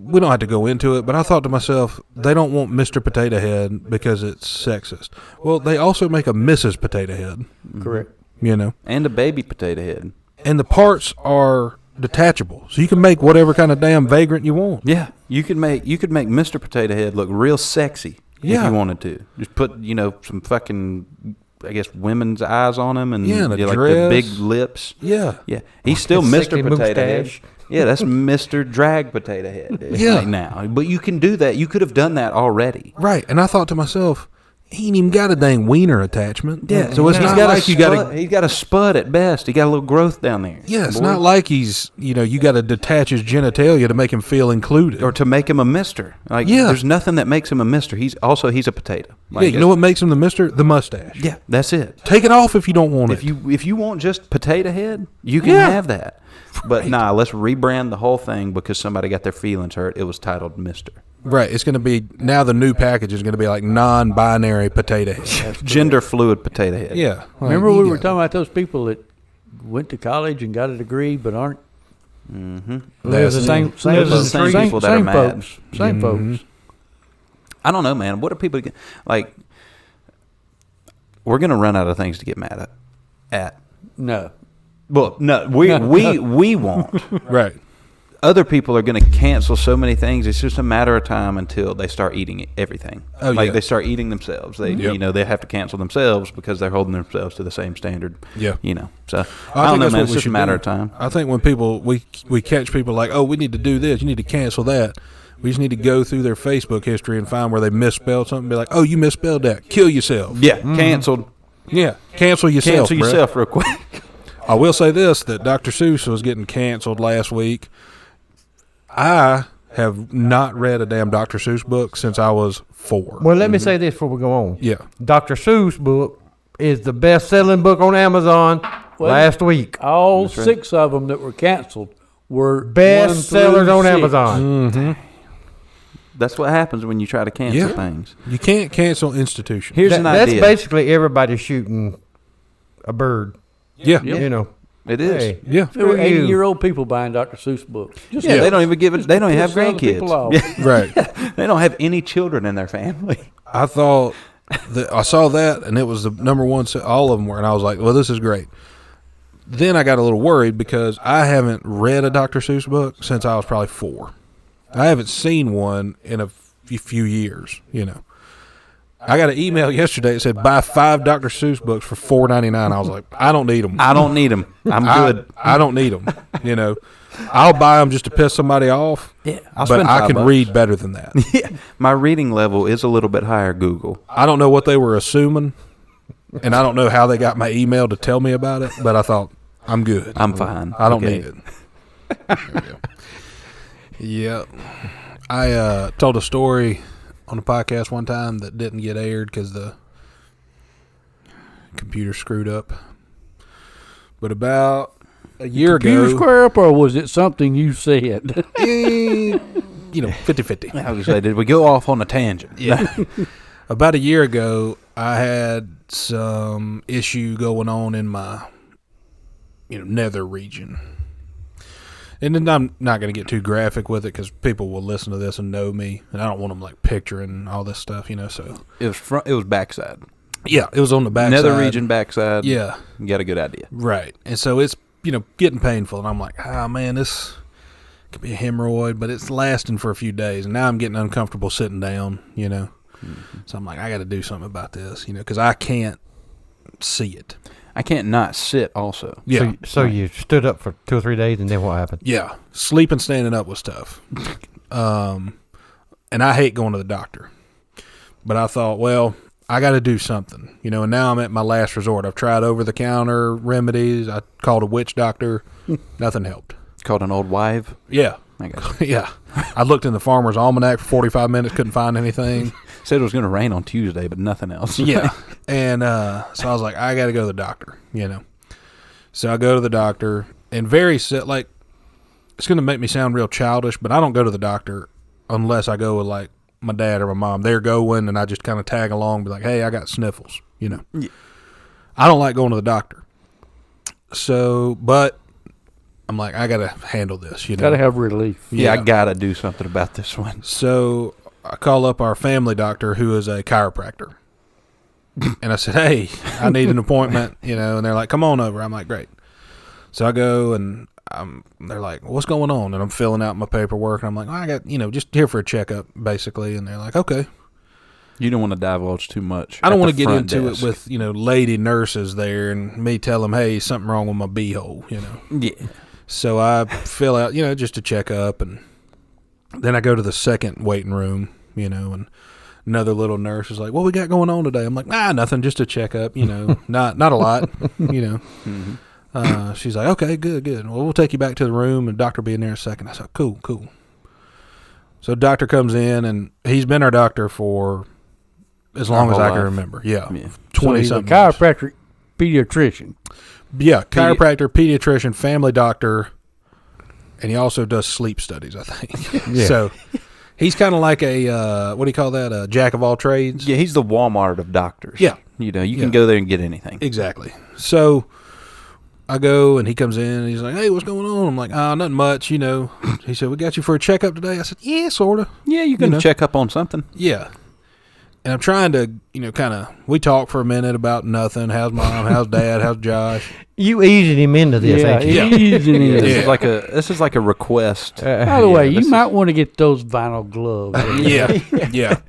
We don't have to go into it, but I thought to myself, they don't want Mr. Potato Head because it's sexist. Well, they also make a Mrs. Potato Head. Correct. And a baby potato head. And the parts are detachable, so you can make whatever kind of damn vagrant you want. Yeah, you could make Mr. Potato Head look real sexy if you wanted to. Just put some fucking, I guess, women's eyes on him and like the big lips. Yeah, yeah. He's still Mr. Potato Head. Yeah, that's Mr. Drag Potato Head. Right now, but you can do that. You could have done that already. Right, and I thought to myself, he ain't even got a dang wiener attachment. Yeah, so it's not like he's got a spud at best. He got a little growth down there. Yeah, it's not like he's you got to detach his genitalia to make him feel included or to make him a mister. Like there's nothing that makes him a mister. He's a potato. Like, yeah, you know what makes him the mister? The mustache. Yeah, that's it. Take it off if you don't want it. If you want just potato head, you can have that. But let's rebrand the whole thing because somebody got their feelings hurt. It was titled Mr. Right. It's going to be, now the new package is going to be like non-binary potato head. Gender fluid potato head. Yeah. Like, remember we were talking about those people that went to college and got a degree but aren't. Mm-hmm. They're the same people that are mad. Same folks. I don't know, man. What are people like? We're going to run out of things to get mad at. No. Well, no, we won't. Right. Other people are going to cancel so many things. It's just a matter of time until they start eating everything. Oh, like they start eating themselves. They, they have to cancel themselves because they're holding themselves to the same standard. Yeah. So I don't know, man. It's just a matter of time. I think when people we catch people like, oh, we need to do this. You need to cancel that. We just need to go through their Facebook history and find where they misspelled something. And be like, oh, you misspelled that. Kill yourself. Yeah. Canceled. Yeah. Cancel yourself. Cancel yourself real quick. I will say this, that Dr. Seuss was getting canceled last week. I have not read a damn Dr. Seuss book since I was 4. Well, let me say this before we go on. Yeah. Dr. Seuss book is the best-selling book on Amazon last week. All 6 of them that were canceled were best sellers on Amazon. Mm-hmm. That's what happens when you try to cancel things. You can't cancel institutions. Here's an idea. That's basically everybody shooting a bird. Yeah. It is. Hey, yeah. There were 80-year-old people buying Dr. Seuss books. They don't even give it. They don't even have grandkids. Right. They don't have any children in their family. I thought I saw that, and it was the number one. All of them were, and I was like, "Well, this is great." Then I got a little worried because I haven't read a Dr. Seuss book since I was probably 4. I haven't seen one in a few years, I got an email yesterday that said buy 5 Dr. Seuss books for $4.99. I was like, I don't need them. I don't need them. I'm good. I don't need them. You know, I'll buy them just to piss somebody off. Yeah, but I can read better than that. Yeah, my reading level is a little bit higher. Google. I don't know what they were assuming, and I don't know how they got my email to tell me about it. But I thought I'm good. I'm fine. I don't need it. Yeah, I told a story on a podcast one time that didn't get aired because the computer screwed up. But about a year ago... Computer screw up, or was it something you said? 50-50. I was going to say, did we go off on a tangent? Yeah. About a year ago, I had some issue going on in my nether region. And then I'm not going to get too graphic with it because people will listen to this and know me, and I don't want them like picturing all this stuff, So it was backside. Yeah, it was on the backside. Nether region backside. Yeah, you got a good idea, right? And so it's getting painful, and I'm like, man, this could be a hemorrhoid, but it's lasting for a few days, and now I'm getting uncomfortable sitting down, Mm-hmm. So I'm like, I got to do something about this, because I can't see it. I can't not sit also. Yeah. So you stood up for 2 or 3 days, and then what happened? Yeah. Sleeping, standing up was tough. And I hate going to the doctor. But I thought, well, I got to do something. And now I'm at my last resort. I've tried over-the-counter remedies. I called a witch doctor. Nothing helped. Called an old wife? Yeah. I got you. Yeah. I looked in the Farmer's Almanac for 45 minutes, couldn't find anything. Said it was going to rain on Tuesday, but nothing else. Yeah. And so I was like, I got to go to the doctor, So I go to the doctor, and it's going to make me sound real childish, but I don't go to the doctor unless I go with, like, my dad or my mom. They're going, and I just kind of tag along, be like, hey, I got sniffles, Yeah. I don't like going to the doctor. So, but I'm like, I got to handle this, Got to have relief. Yeah, I got to do something about this one. So I call up our family doctor, who is a chiropractor. And I said, hey, I need an appointment, and they're like, come on over. I'm like, great. So I go, and they're like, what's going on? And I'm filling out my paperwork, and I'm like, I got, just here for a checkup, basically. And they're like, okay. You don't want to divulge too much. I don't want to get into it with, lady nurses there and me tell them, hey, something wrong with my beehole, Yeah. So I fill out, just a checkup, and then I go to the second waiting room, and another little nurse is like, what we got going on today? I'm like, nothing, just a checkup, not a lot, Mm-hmm. She's like, okay, good. Well, we'll take you back to the room, and doctor will be in there in a second. I said, cool. So doctor comes in, and he's been our doctor for as long as I can remember. Yeah. 20-something. So chiropractic pediatrician. Yeah, chiropractor, pediatrician, family doctor, and he also does sleep studies, I think. Yeah. So he's kind of like a, what do you call that, a jack of all trades? Yeah, he's the Walmart of doctors. Yeah. You can go there and get anything. Exactly. So I go, and he comes in, and he's like, hey, what's going on? I'm like, nothing much, He said, we got you for a checkup today? I said, yeah, sort of. Yeah, you can check up on something. Yeah. And I'm trying to, we talk for a minute about nothing. How's mom? How's dad? How's Josh? You easing him into this, ain't you? Easing him. This is like a request. By the way, you might want to get those vinyl gloves. Yeah.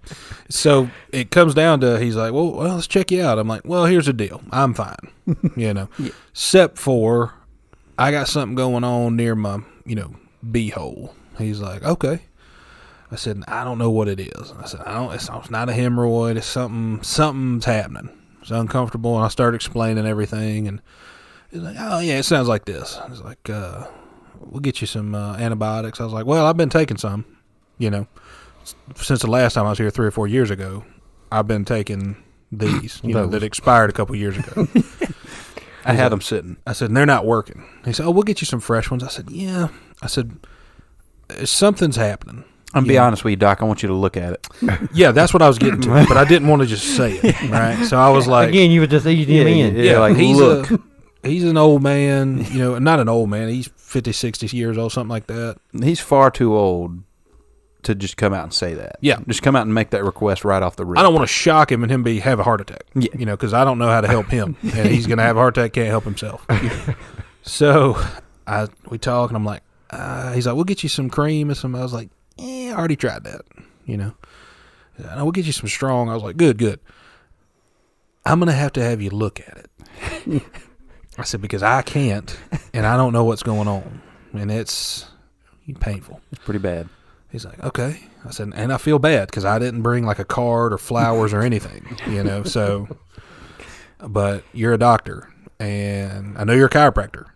So it comes down to, he's like, well, let's check you out. I'm like, well, here's the deal. I'm fine, Except for I got something going on near my, beehole. He's like, okay. I said, I don't know what it is. I said, it's not a hemorrhoid. It's something's happening. It's uncomfortable. And I started explaining everything. And he's like, oh, yeah, it sounds like this. I was like, we'll get you some antibiotics. I was like, well, I've been taking some, since the last time I was here 3 or 4 years ago. I've been taking these, that expired a couple years ago. I had them sitting. I said, and they're not working. He said, oh, we'll get you some fresh ones. I said, yeah. I said, something's happening. I'm be honest with you, Doc. I want you to look at it. Yeah, that's what I was getting to, but I didn't want to just say it, right? So I was like... Again, you were just easing him in. Yeah, like, he's an old man, not an old man. He's 50, 60 years old, something like that. He's far too old to just come out and say that. Yeah. Just come out and make that request right off the rip. I don't want to shock him and him have a heart attack, because I don't know how to help him. And he's going to have a heart attack, can't help himself. So we talk, and I'm like, he's like, we'll get you some cream and some... I was like, I already tried that, He's No, we'll get you some strong. I was like, good. I'm going to have you look at it. I said, because I can't, and I don't know what's going on. And it's painful. It's pretty bad. He's like, okay. I said, and I feel bad because I didn't bring like a card or flowers or anything, so, but you're a doctor, and I know you're a chiropractor,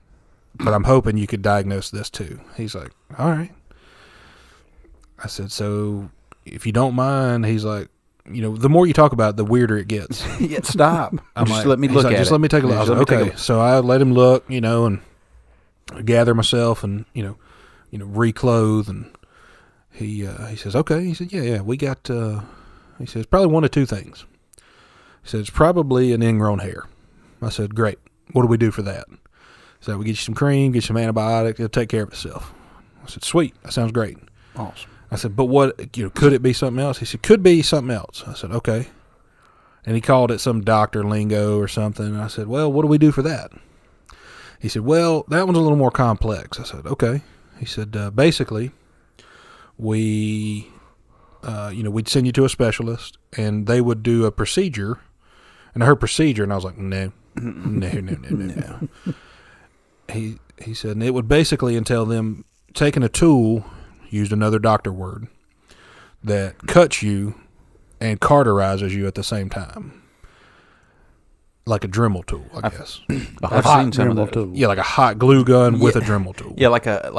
but I'm hoping you could diagnose this too. He's like, all right. I said, so if you don't mind, he's like, the more you talk about it, the weirder it gets. Yeah, stop. I'm just like, let me look at it. Just let me take a look. I was like, okay. So I let him look, and gather myself and, reclothe. And he says, okay. He said, yeah, we got, he says, probably one of two things. He said, it's probably an ingrown hair. I said, great. What do we do for that? He said, we get you some cream, get you some antibiotics. It'll take care of itself. I said, sweet. That sounds great. Awesome. I said, but what, could it be something else? He said, could be something else. I said, okay. And he called it some doctor lingo or something. And I said, well, what do we do for that? He said, well, that one's a little more complex. I said, okay. He said, basically, we'd send you to a specialist, and they would do a procedure. And I heard procedure, and I was like, no. He said, and it would basically entail them taking a tool, used another doctor word, that cuts you and cauterizes you at the same time. Like a Dremel tool, I guess. I've seen some of those. Yeah, like a hot glue gun with a Dremel tool. Yeah, like a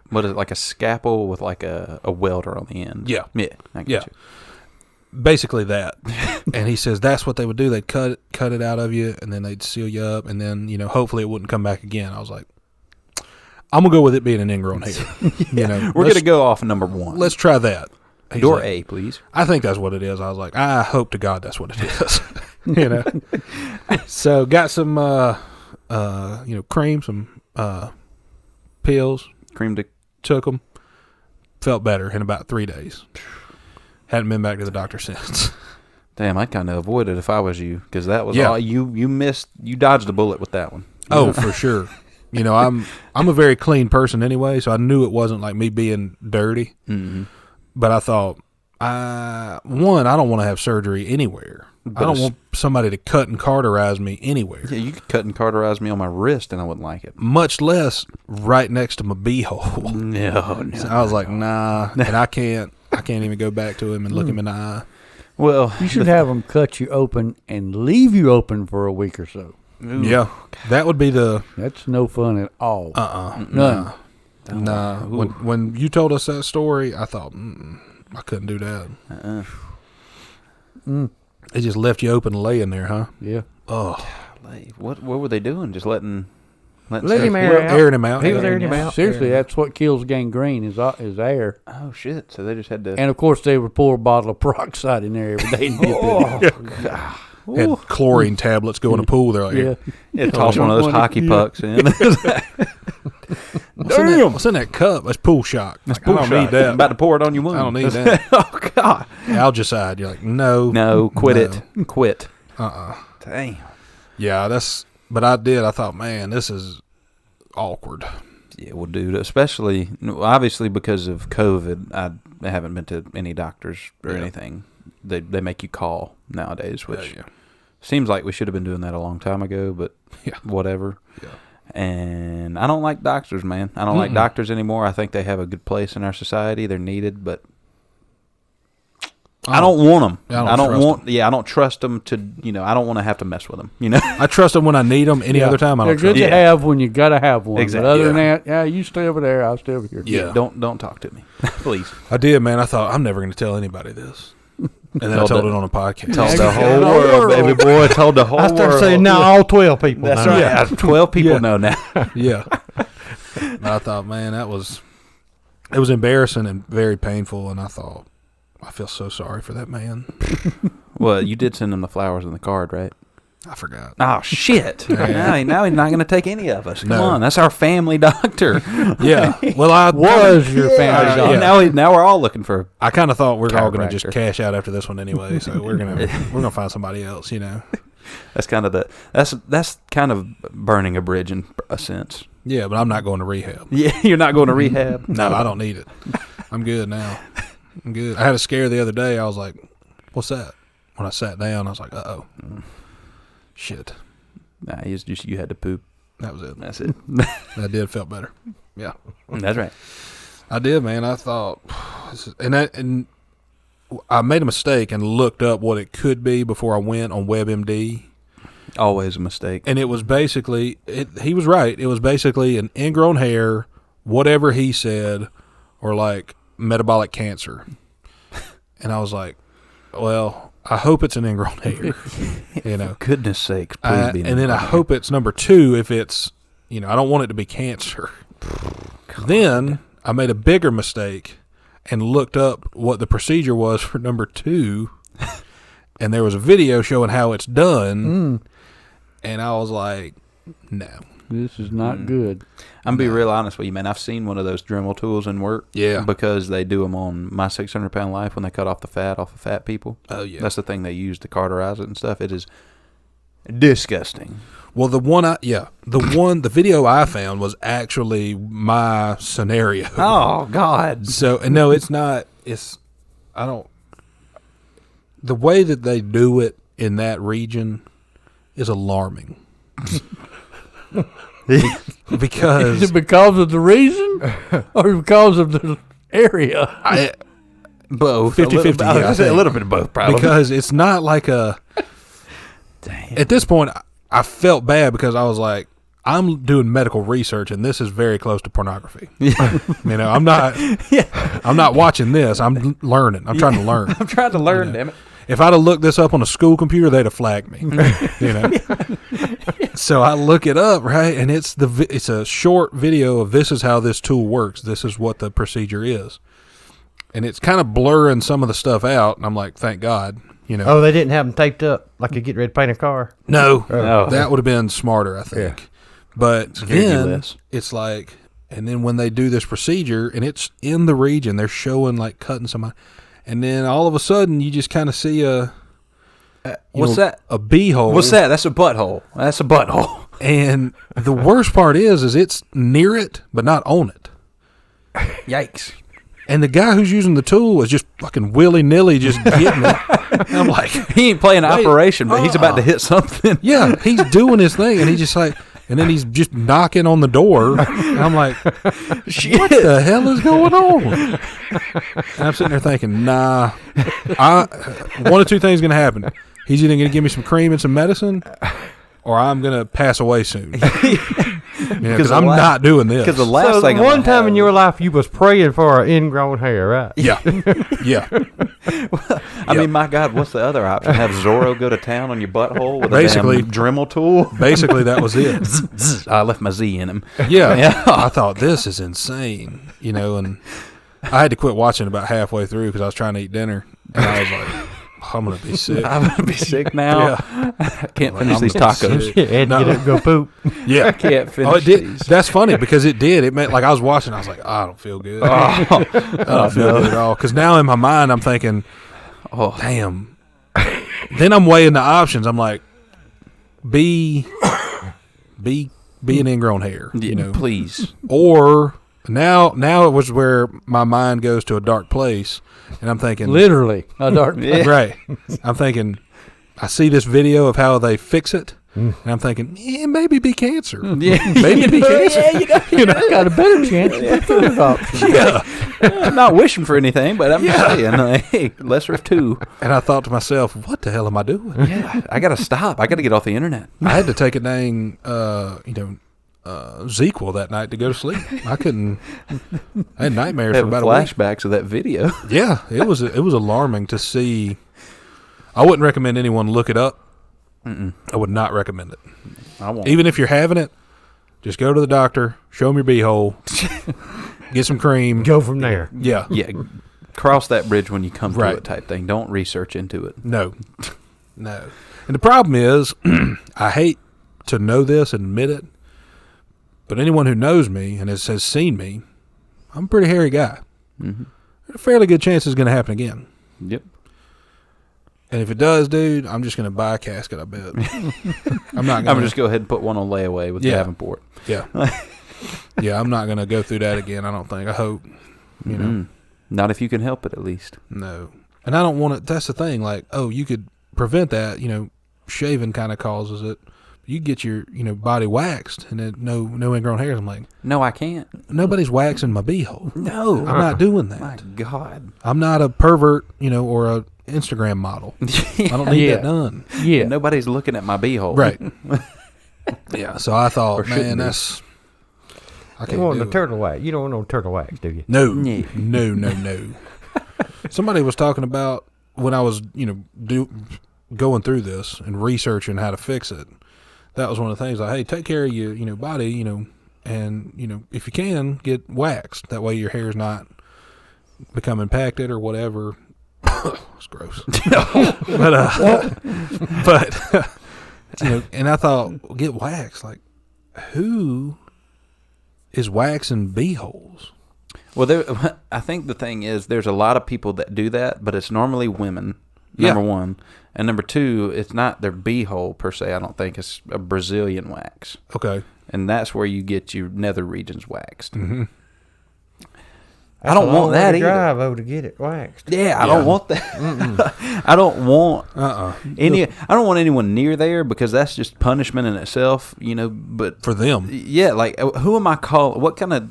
what is it, like a scalpel with like a welder on the end. Yeah. I get you. Basically that. And he says that's what they would do. They'd cut it out of you, and then they'd seal you up, and then, hopefully it wouldn't come back again. I was like, I'm going to go with it being an ingrown hair. We're going to go off number one. Let's try that. Door like, A, please. I think that's what it is. I was like, I hope to God that's what it is. So got some, cream, some pills. Cream took them. Felt better in about 3 days. Hadn't been back to the doctor since. Damn, I'd kind of avoid it if I was you, because that was all you missed. You dodged the bullet with that one. Oh, for sure. I'm a very clean person anyway, so I knew it wasn't like me being dirty. Mm-hmm. But I thought, I don't want to have surgery anywhere. I don't want somebody to cut and cauterize me anywhere. Yeah, you could cut and cauterize me on my wrist, and I wouldn't like it. Much less right next to my beehole. No. So I was like, nah, and I can't even go back to him and look him in the eye. Well, you should have them cut you open and leave you open for a week or so. Ooh. Yeah, that would be That's no fun at all. None. Nah. When you told us that story, I thought, I couldn't do that. They just left you open and laying there, huh? Yeah. Oh. What were they doing? Just letting him airing him out. He was airing him out. Seriously, that's what kills gangrene is air. Oh shit! So they just had to. And of course, they would pour a bottle of peroxide in there every day. God. Had chlorine tablets go in a pool. They're like, yeah, toss one of those hockey pucks in. What's in that cup? That's pool shock. That's pool shock. Need that. I'm about to pour it on your wound. I don't need that. Oh God. Algicide. You're like, no, quit it. Quit. Damn. Yeah, but I did. I thought, man, this is awkward. Yeah, well, dude, especially obviously because of COVID, I haven't been to any doctors or anything. They make you call nowadays, which seems like we should have been doing that a long time ago, but whatever. Yeah. And I don't like doctors, man. I don't like doctors anymore. I think they have a good place in our society. They're needed, but I don't want them. I don't trust them to, I don't want to have to mess with them, I trust them when I need them. Any other time, I don't trust them. They're good to have when you got to have one. Exactly. But other than that, you stay over there, I'll stay over here. Yeah. Don't talk to me, please. I did, man. I thought, I'm never going to tell anybody this. And then I told it on a podcast. Told the whole world, baby boy. Told the whole world. I started saying, now all 12 people. That's right. Yeah, 12 people know now. Yeah. And I thought, man, it was embarrassing and very painful. And I thought, I feel so sorry for that man. Well, you did send him the flowers and the card, right? I forgot. Oh, shit. Now he's not going to take any of us. Come on. That's our family doctor. Yeah. Well, I was your family doctor. Now we're all looking for. I kind of thought we were all going to just cash out after this one anyway. So we're gonna find somebody else, That's kind of that's kind of burning a bridge in a sense. Yeah, but I'm not going to rehab. Yeah, you're not going to rehab? No, I don't need it. I'm good now. I'm good. I had a scare the other day. I was like, what's that? When I sat down, I was like, uh-oh. Shit. Nah, it's just you had to poop. That was it. That's it. That did felt better. Yeah. That's right. I did, man. I thought, and I made a mistake and looked up what it could be before I went on WebMD. Always a mistake. And it was basically, he was right. It was basically an ingrown hair, whatever he said, or like metabolic cancer. And I was like, well, I hope it's an ingrown hair. You know, for goodness sakes, please be. And then I hope it's number 2 if it's, you know, I don't want it to be cancer. Then I made a bigger mistake and looked up what the procedure was for number 2, and there was a video showing how it's done, and I was like, no. This is not good. I'm going to be real honest with you, man. I've seen one of those Dremel tools in work. Yeah. Because they do them on My 600 Pound Life when they cut off the fat off of fat people. Oh, yeah. That's the thing they use to cauterize it and stuff. It is disgusting. Well, the video I found was actually my scenario. Oh, God. So, no, it's not, the way that they do it in that region is alarming. Because Is it because of the reason or because of the area? Both. 50-50, I was gonna say a little bit of both, probably. Because it's not like a... Damn. At this point, I felt bad because I was like, I'm doing medical research, and this is very close to pornography. You know, I'm not watching this. I'm learning. I'm trying to learn. I'm trying to learn, damn it. If I'd have looked this up on a school computer, they'd have flagged me. You know. So I look it up, right, and it's a short video of this is how this tool works. This is what the procedure is, and it's kind of blurring some of the stuff out. And I'm like, thank God. You know. Oh, they didn't have them taped up like you get ready to paint a car? No, Oh. that would have been smarter, I think. Yeah. But Scared you then less. it's like, and then when they do this procedure, and it's in the region, they're showing like cutting somebody, and then all of a sudden you just kind of see What's that? A beehole. What's that? That's a butthole. That's a butthole. And the worst part is it's near it, but not on it. Yikes. And the guy who's using the tool is just fucking willy-nilly just getting it. And I'm like, He ain't playing operation, but he's about to hit something. yeah, he's doing his thing, and he's just like, and then he's just knocking on the door, and I'm like, Shit. what the hell is going on? And I'm sitting there thinking, nah, one of two things going to happen. He's either going to give me some cream and some medicine, or I'm going to pass away soon. Because I'm not doing this. Because the last thing one time in your life you was praying for an ingrown hair, right? Yeah. Yeah. I mean, my God, what's the other option? Have Zorro go to town on your butthole with Basically- a damn Dremel tool? Basically, that was it. I left my Z in him. Yeah. Yeah. I thought, this is insane. You know, and I had to quit watching about halfway through because I was trying to eat dinner. And I was like, I'm going to be sick. I'm going to be sick now. Yeah. I can't finish I'm these gonna be tacos. sick. Shit, had to get up and go poop. Yeah. I can't finish Oh, it did. these. That's funny because it did. It meant like I was watching. I was like, oh, I don't feel good. I don't feel good at all. Because now in my mind, I'm thinking, Oh, damn. Then I'm weighing the options. I'm like, be an ingrown hair, you know, please. or now it was where my mind goes to a dark place, and I'm thinking, Literally a dark place. right? I'm thinking, I see this video of how they fix it, and I'm thinking, maybe be cancer, Yeah. maybe be cancer. You know, got a better chance of the third option. Yeah. I'm not wishing for anything, but I'm just saying, hey, lesser of two. And I thought to myself, what the hell am I doing? Yeah, I got to stop. I got to get off the internet. I had to take a dang, ZQL that night to go to sleep. I couldn't. I had nightmares for Having about a week. flashbacks of that video. Yeah, it was alarming to see. I wouldn't recommend anyone look it up. I would not recommend it. I won't. Even if you're having it, just go to the doctor, show them your beehole, get some cream. Go from there. Yeah. Yeah, cross that bridge when you come Right. to it type thing. Don't research into it. No. And the problem is, I hate to know this and admit it, but anyone who knows me and has seen me, I'm a pretty hairy guy. Mm-hmm. There's a fairly good chance it's going to happen again. Yep. And if it does, dude, I'm just going to buy a casket, I bet. I'm not I'm going to. just go ahead and put one on layaway with Yeah. Davenport. Yeah. Yeah, I'm not going to go through that again, I don't think. I hope. You know. Not if you can help it, at least. No. And I don't want it. That's the thing. Like, oh, you could prevent that. Shaving kind of causes it. You get your, body waxed and then no ingrown hairs. I'm like, no, I can't. Nobody's waxing my beehole. No. I'm not doing that. My God. I'm not a pervert, or a Instagram model. I don't need that done. Yeah. Nobody's looking at my beehole. Right. Yeah. So I thought, man, that's... I can't You want do no it. turtle wax. You don't want no turtle wax, do you? No. Yeah. No. Somebody was talking about when I was, going through this and researching how to fix it. That was one of the things. Like, hey, take care of your, body, and if you can, get waxed. That way your hair's not become impacted or whatever. It's gross. but and I thought, well, get waxed. Like, who is waxing beeholes? Well, I think the thing is, there's a lot of people that do that, but it's normally women. Number one. And number two, it's not their beehole per se. I don't think it's a Brazilian wax. Okay. And that's where you get your nether regions waxed. Mm-hmm. I don't want that either. Drive over to get it waxed. Yeah, I don't want that. I don't want I don't want anyone near there because that's just punishment in itself, But for them, yeah, like who am I calling? What kind of?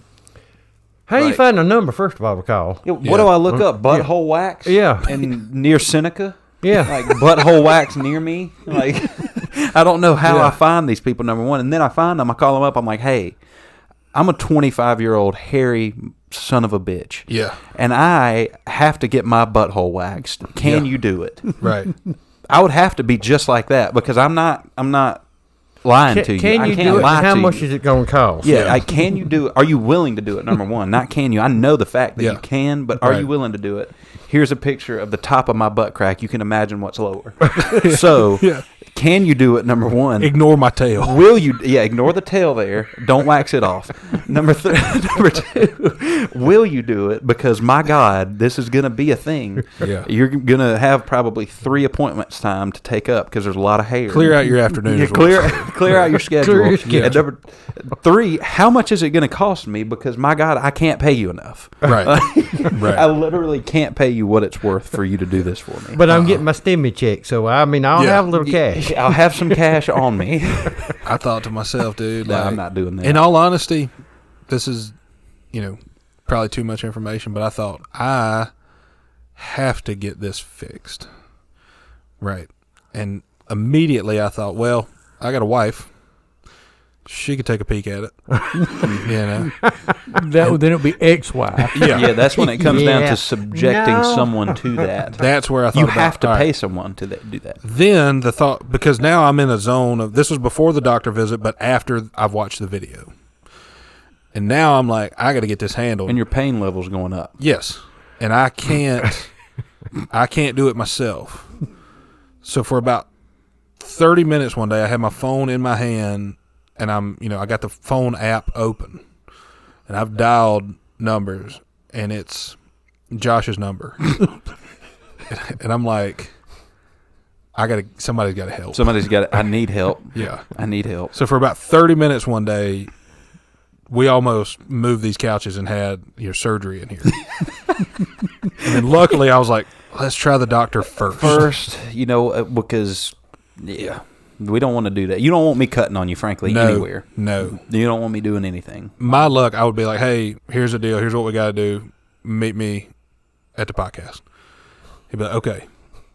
How do you find a number first of all to call? What do I look up? Butthole wax? Yeah. And near Seneca? Yeah. Like butthole wax near me? Like I don't know how I find these people, number one. And then I find them, I call them up, I'm like, hey, I'm a 25-year-old hairy son of a bitch. Yeah. And I have to get my butthole waxed. Can you do it? Right. I would have to be just like that because I'm not lying to you. Can you do it? How much is it going to cost? Yeah, can you do it? Are you willing to do it? Number one, not can you. I know the fact that you can, but are you willing to do it? Here's a picture of the top of my butt crack. You can imagine what's lower. So, can you do it? Number one. Ignore my tail. Will you? Yeah, ignore the tail there. Don't wax it off. Number two, will you do it? Because my God, this is going to be a thing. Yeah. You're going to have probably 3 appointments time to take up because there's a lot of hair. Clear out your afternoon. Yeah, clear out your schedule. Clear your schedule. And number 3, how much is it going to cost me? Because my God, I can't pay you enough. Right. Right. I literally can't pay you what it's worth for you to do this for me. But I'm getting my stimmy check, so I'll have a little cash. I'll have some cash on me. I thought to myself, dude, No, like, I'm not doing that. In all honesty, this is, probably too much information, but I thought I have to get this fixed. Right. And immediately I thought, well, I got a wife. She could take a peek at it. Then it'll be ex-wife. Yeah, that's when it comes down to subjecting someone to that. That's where I thought you have to pay someone to do that. Then the thought, because now I'm in a zone of, this was before the doctor visit, but after I've watched the video. And now I'm like, I got to get this handled. And your pain level's going up. Yes. And I can't do it myself. So for about 30 minutes one day, I had my phone in my hand and I got the phone app open and I've dialed numbers and it's Josh's number. And I'm like, somebody's got to help. I need help. Yeah. I need help. So for about 30 minutes one day, we almost moved these couches and had surgery in here. And then luckily I was like, let's try the doctor first. Because, we don't want to do that. You don't want me cutting on you, frankly, anywhere. No. You don't want me doing anything. My luck, I would be like, hey, here's the deal. Here's what we got to do. Meet me at the podcast. He'd be like, okay.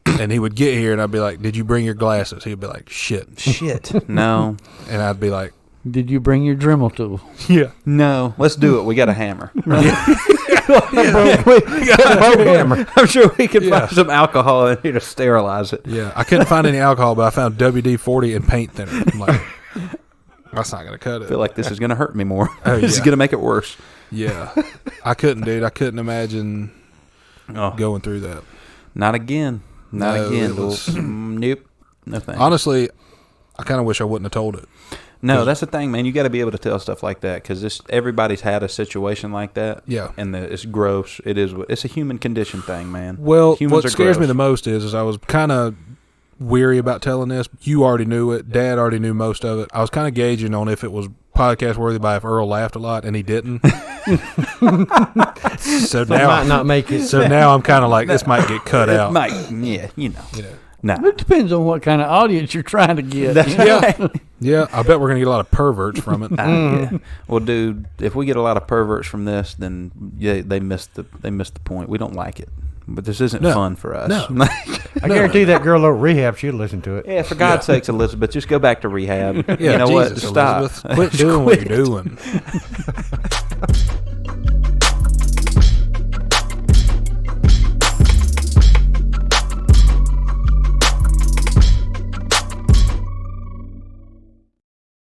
And he would get here and I'd be like, did you bring your glasses? He'd be like, shit. No. And I'd be like, did you bring your Dremel tool? Yeah. No. Let's do it. We got a hammer. I'm sure we could find some alcohol in here to sterilize it. Yeah. I couldn't find any alcohol, but I found WD-40 and paint thinner. I'm like, that's not going to cut it. I feel like this is going to hurt me more. Oh, This is going to make it worse. Yeah. I couldn't, dude. I couldn't imagine going through that. Not again. Not again. Nope. No thanks. Honestly, I kind of wish I wouldn't have told it. No, that's the thing, man. You got to be able to tell stuff like that because everybody's had a situation like that. Yeah, and it's gross. It's a human condition thing, man. Well, Humans what scares me the most is I was kind of weary about telling this. You already knew it. Dad already knew most of it. I was kind of gauging on if it was podcast worthy by if Earl laughed a lot, and he didn't. So now might not make it. So now I'm kind of like, this might get cut out. Yeah. No. It depends on what kind of audience you're trying to get. Yeah. I bet we're gonna get a lot of perverts from it. Yeah. Well, dude, if we get a lot of perverts from this, then they missed the point. We don't like it. But this isn't fun for us. No. I guarantee that girl over Rehab, she'd listen to it. Yeah, for God's sakes, Elizabeth, just go back to Rehab. Yeah, you know Jesus, what? Stop. Elizabeth, quit doing what you're doing.